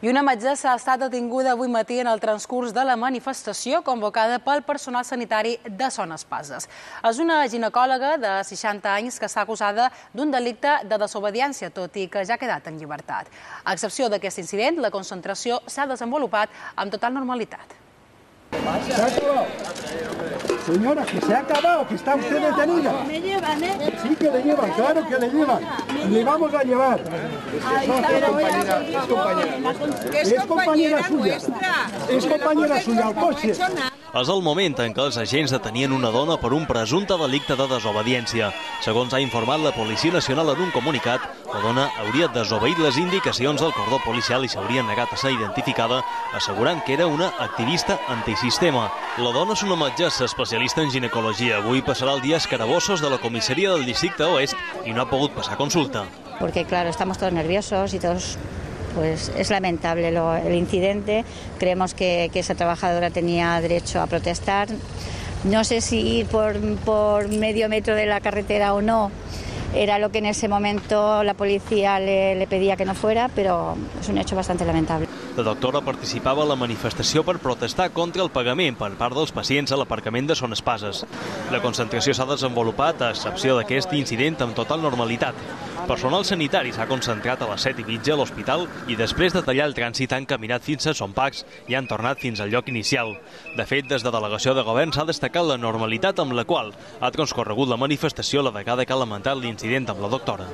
I una metgessa ha estat detinguda avui matí en el transcurs de la manifestació convocada pel personal sanitari de Son Espases. És una ginecòloga de 60 anys que està acusada d'un delicte de desobediència, tot i que ja ha quedat en llibertat. A excepció d'aquest incident, la concentració s'ha desenvolupat amb total normalitat. Se ha acabado. Señora, que se ha acabado, que está usted detenida. Me llevan, ¿eh? Sí que le llevan, claro que le llevan. Le vamos a llevar. Es compañera suya. Es compañera suya al coche. És el moment en què els agents detenien una dona per un presumpte delicte de desobediència. Segons ha informat la Policia Nacional en un comunicat, la dona hauria desobeït les indicacions del cordó policial i s'hauria negat a ser identificada, assegurant que era una activista antisistema. La dona és una metgessa especialista en ginecologia. Avui passarà el dia a Escarabossos de la comissaria del districte oest i no ha pogut passar consulta. Porque claro, estamos todos nerviosos y todos... Pues es lamentable el incidente. Creemos que esa trabajadora tenía derecho a protestar. No sé si ir por medio metro de la carretera o no era lo que en ese momento la policía le pedía que no fuera, pero es un hecho bastante lamentable. La doctora participava a la manifestació per protestar contra el pagament per part dels pacients a l'aparcament de Son Espases. La concentració s'ha desenvolupat, a excepció d'aquest incident, amb total normalitat. Personal sanitari s'ha concentrat a les 7:30 a l'hospital i després de tallar el trànsit han caminat fins a Son Pacs i han tornat fins al lloc inicial. De fet, des de delegació de govern s'ha destacat la normalitat amb la qual ha transcorregut la manifestació la vegada que ha lamentat l'incident amb la doctora.